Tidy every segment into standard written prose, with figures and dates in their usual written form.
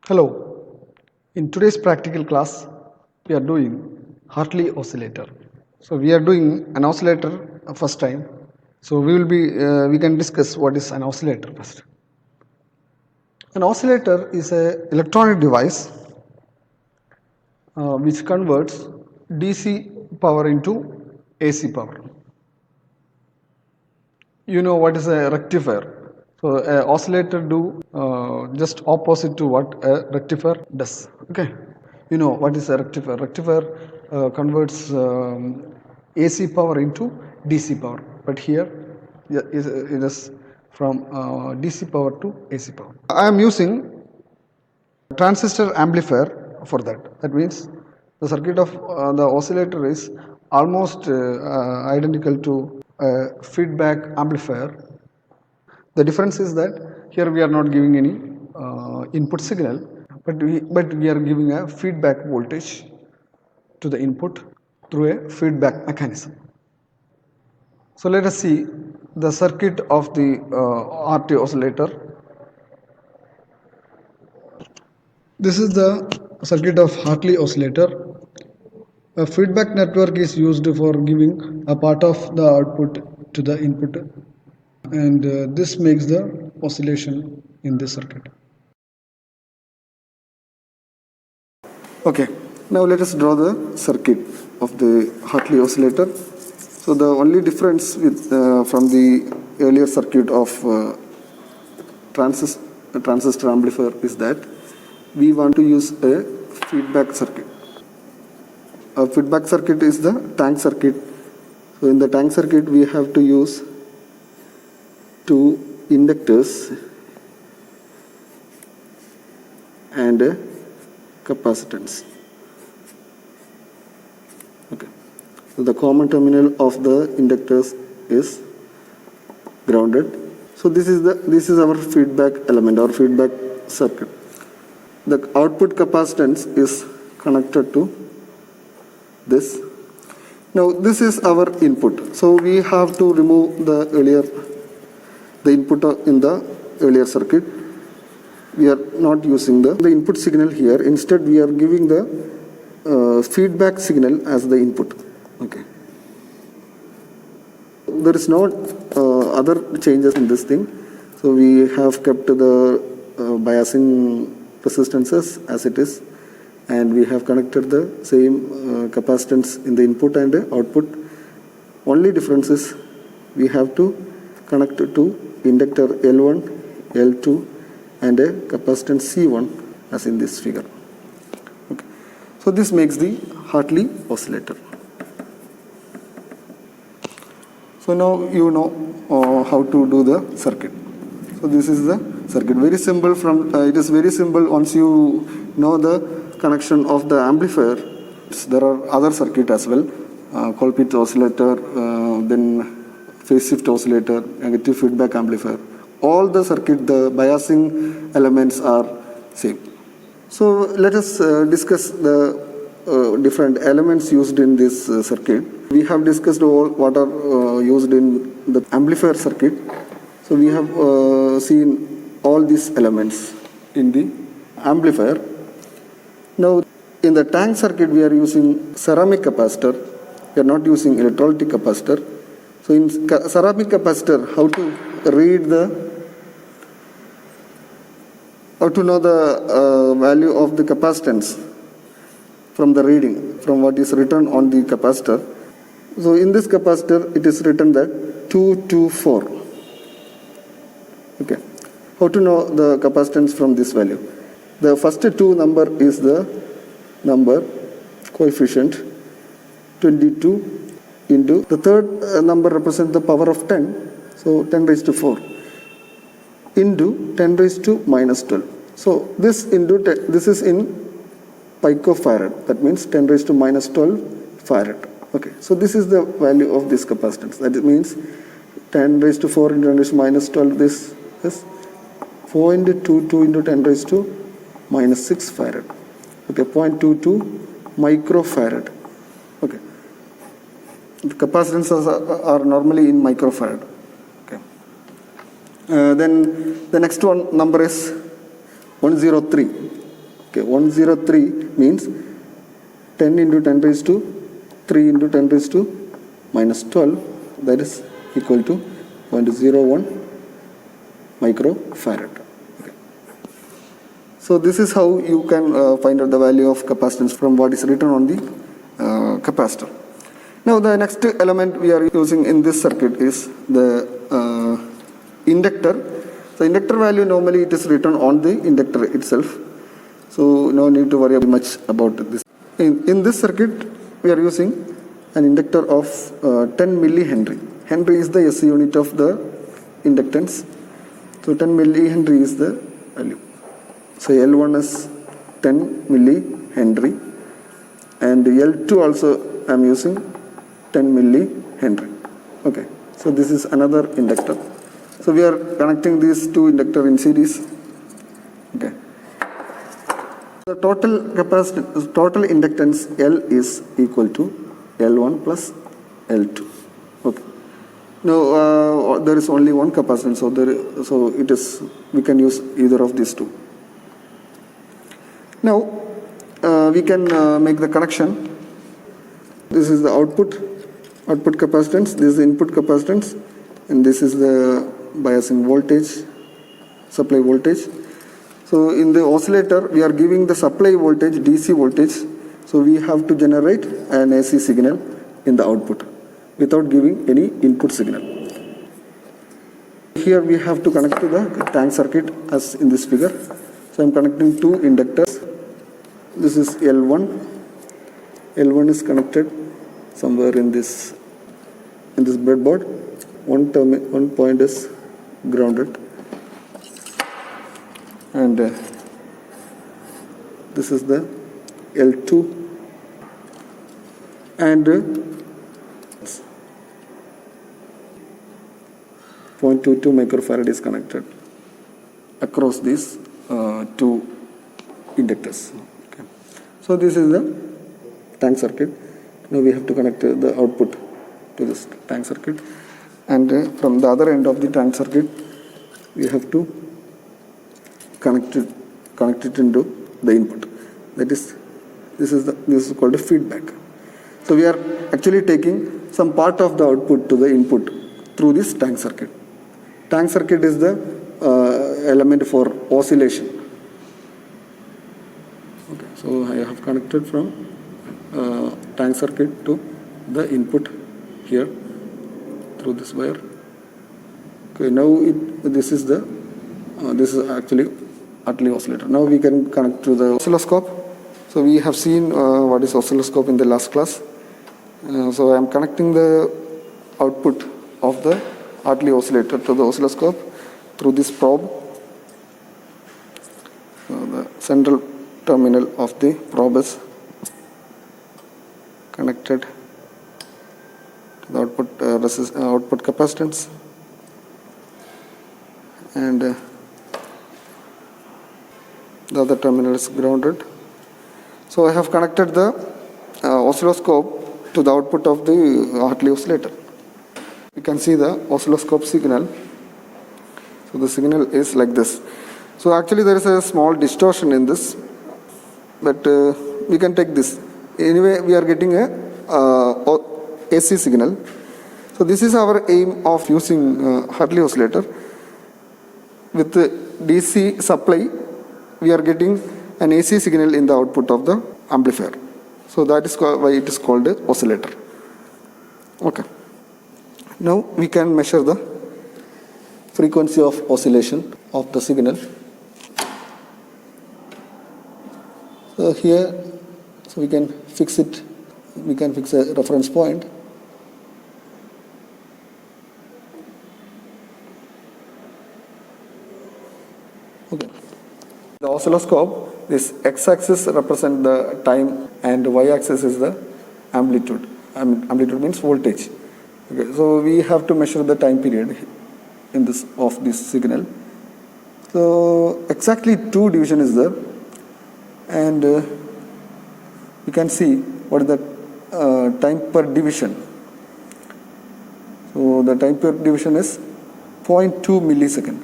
Hello, in today's practical class, we are doing Hartley oscillator. So we are doing an oscillator first time. So we can discuss what is an oscillator first. An oscillator is a electronic device which converts DC power into AC power. You know what is a rectifier. So an oscillator do just opposite to what a rectifier does. Okay, you know what is a rectifier. Rectifier converts AC power into DC power, but here it is from DC power to AC power. I am using transistor amplifier for that. That means the circuit of the oscillator is almost identical to a feedback amplifier. The difference is that here we are not giving any input signal, but we are giving a feedback voltage to the input through a feedback mechanism. So let us see the circuit of the RT oscillator. This is the circuit of Hartley oscillator. A feedback network is used for giving a part of the output to the input, and this makes the oscillation in this circuit. Okay, now let us draw the circuit of the Hartley oscillator. So the only difference from the earlier circuit of transistor amplifier is that we want to use a feedback circuit. A feedback circuit is the tank circuit. So in the tank circuit we have to use two inductors and a capacitance. Okay. So the common terminal of the inductors is grounded. So this is our feedback element or feedback circuit. The output capacitance is connected to this. Now this is our input. So we have to remove the input in the earlier circuit. We are not using the input signal here. Instead we are giving the feedback signal as the input. Okay. There is no other changes in this thing. So we have kept the biasing resistances as it is, and we have connected the same capacitance in the input and output. Only difference is we have to connect to inductor L1, L2 and a capacitance C1 as in this figure. Okay. So this makes the Hartley oscillator. So now you know how to do the circuit. So this is the circuit. Very simple. It is very simple once you know the connection of the amplifier. There are other circuit as well. Colpitts oscillator, then phase shift oscillator, negative feedback amplifier. All the circuit, the biasing elements are same. So let us discuss the different elements used in this circuit. We have discussed what are used in the amplifier circuit. So we have seen all these elements in the amplifier. Now in the tank circuit we are using ceramic capacitor. We are not using electrolytic capacitor. So in ceramic capacitor, how to know the value of the capacitance from the reading, from what is written on the capacitor. So in this capacitor it is written that 224. Okay. How to know the capacitance from this value? The first two number is the number coefficient 22 into the third number represents the power of 10. So 10 raised to 4 into 10 raised to minus 12. So this is in picofarad. That means 10 raised to minus 12 farad. Okay. So this is the value of this capacitance. That means 10 raised to 4 into 10 raised to minus 12. This is 4.22 into 10 raised to minus 6 farad. Okay. 0.22 microfarad. Okay. The capacitances are normally in microfarad. Okay. Then the next one number is 103. Okay, 103 means 10 into 10 raised to 3 into 10 raised to minus 12, that is equal to 0.01 microfarad. Okay. So this is how you can find out the value of capacitance from what is written on the capacitor. Now the next element we are using in this circuit is the inductor. So inductor value normally it is written on the inductor itself. So no need to worry much about this. In this circuit we are using an inductor of 10 millihenry. Henry is the SI unit of the inductance. So 10 millihenry is the value. So L1 is 10 millihenry and L2 also I am using 10 millihenry. Okay. So this is another inductor. So we are connecting these two inductors in series. Okay. The total capacitance, total inductance L is equal to L1 plus L2. Okay. Now there is only one capacitance, so it is we can use either of these two. Now we can make the connection. This is the output capacitance. This is the input capacitance, and this is the biasing voltage, supply voltage. So in the oscillator, we are giving the supply voltage, DC voltage. So we have to generate an AC signal in the output without giving any input signal. Here we have to connect to the tank circuit as in this figure. So I am connecting two inductors. This is L1. L1 is connected somewhere in this breadboard. One point is grounded. And this is the L2 and 0.22 microfarad is connected across these two inductors. Okay. So this is the tank circuit. Now we have to connect the output to this tank circuit, and from the other end of the tank circuit we have to connect it into the input. That is, this is called a feedback. So we are actually taking some part of the output to the input through this tank circuit. Tank circuit is the element for oscillation. Okay, so I have connected from tank circuit to the input here through this wire. Okay, now this is actually Hartley oscillator. Now we can connect to the oscilloscope. So we have seen what is oscilloscope in the last class. So I am connecting the output of the Hartley oscillator to the oscilloscope through this probe. So the central terminal of the probe is connected to the output capacitance, and the other terminal is grounded. So I have connected the oscilloscope to the output of the Hartley oscillator. You can see the oscilloscope signal. So the signal is like this. So actually there is a small distortion in this, but we can take this. Anyway, we are getting a AC signal. So this is our aim of using Hartley oscillator. With the DC supply, we are getting an AC signal in the output of the amplifier. So that is why it is called an oscillator. Okay. Now we can measure the frequency of oscillation of the signal. So here, so we can fix it. We can fix a reference point. Okay. The oscilloscope, this x-axis represents the time and y-axis is the amplitude. Amplitude means voltage. Okay, so we have to measure the time period in this of this signal. So exactly 2 division is there, and you can see what is the time per division. So the time per division is 0.2 millisecond.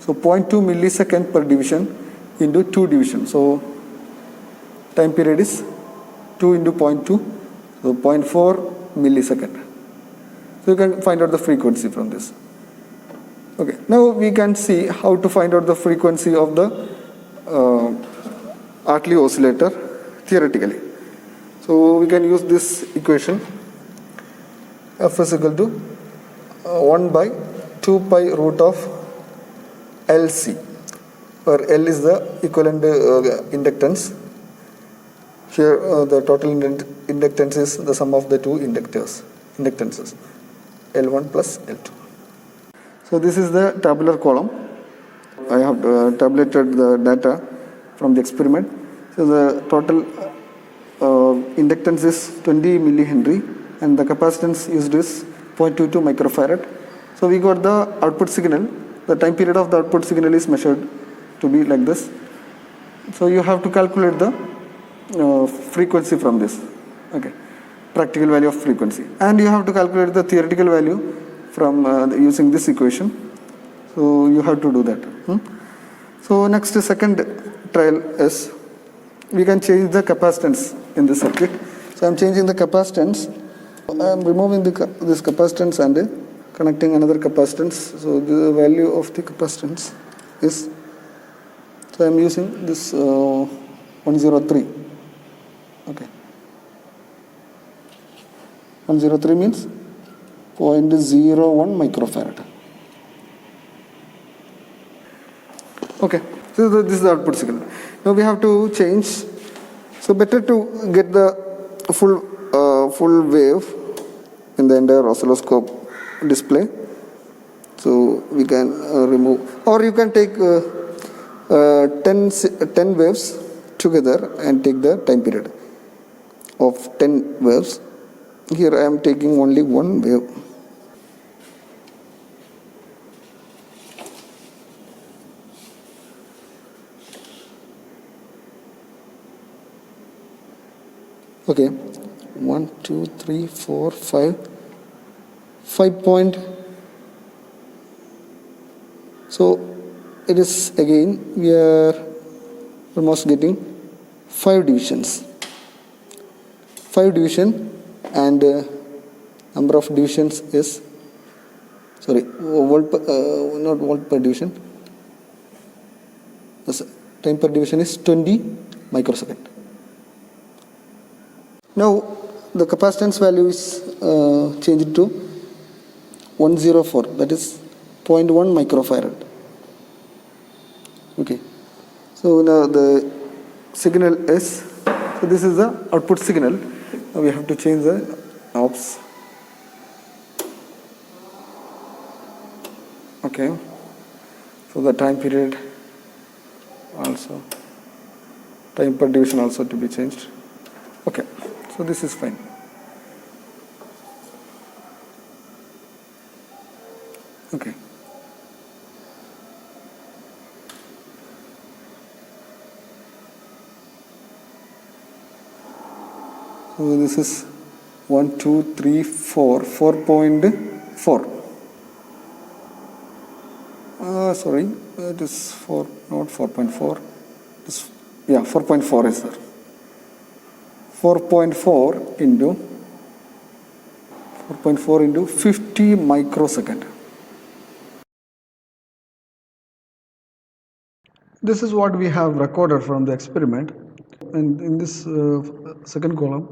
So 0.2 millisecond per division into 2 division. So time period is 2 into 0.2, so 0.4 millisecond. So you can find out the frequency from this. Okay, now we can see how to find out the frequency of the Hartley oscillator theoretically. So we can use this equation, F is equal to 1 by 2 pi root of LC, where L is the equivalent inductance. Here the total inductance is the sum of the two inductances, L1 plus L2. So this is the tabular column. I have tabulated the data from the experiment. So the total inductance is 20 millihenry and the capacitance used is 0.22 microfarad. So we got the output signal. The time period of the output signal is measured to be like this. So you have to calculate the frequency from this. Okay, practical value of frequency, and you have to calculate the theoretical value from using this equation. So you have to do that. So next, second trial is we can change the capacitance in the circuit. So I am changing the capacitance. I am removing this capacitance and connecting another capacitance. So the value of the capacitance is, so I am using this 103. Okay, 103 means 0.01 microfarad. Okay, so this is the output signal. Now we have to change. So better to get the full wave in the entire oscilloscope display. So we can remove, or you can take 10 waves together and take the time period of 10 waves. Here I am taking only one wave. Okay, 1, 2, 3, 4, 5. 5 point. So it is again, we are almost getting 5 divisions. 5 division, and number of divisions is, sorry, volt per, not volt per division. The time per division is 20 microsecond. Now the capacitance value is changed to 104, that is 0.1 microfarad. Okay, so now the signal is, so this is the output signal. Now we have to change the knobs. Okay, so the time period also, time per division also to be changed. Okay, so this is fine. Okay. So this is 1, 2, 3, 4, 4.4. Sorry, it is 4, not 4.4. Yeah, 4.4 is there. 4.4 into 50 microsecond. This is what we have recorded from the experiment, and in this second column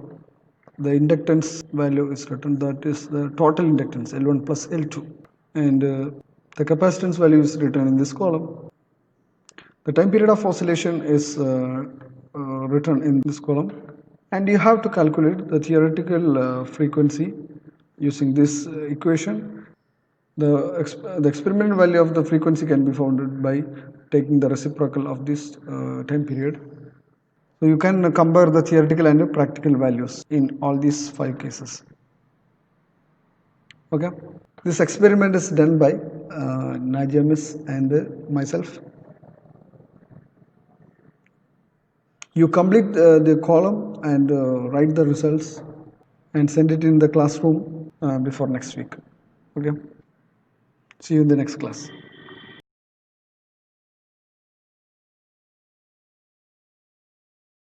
the inductance value is written, that is the total inductance L1 plus L2, and the capacitance value is written in this column. The time period of oscillation is written in this column, and you have to calculate the theoretical frequency using this equation. The experimental value of the frequency can be found by taking the reciprocal of this time period. So you can compare the theoretical and practical values in all these 5 cases. Okay, this experiment is done by Nadia Miss and myself. You complete the column and write the results and send it in the classroom before next week. Okay, see you in the next class.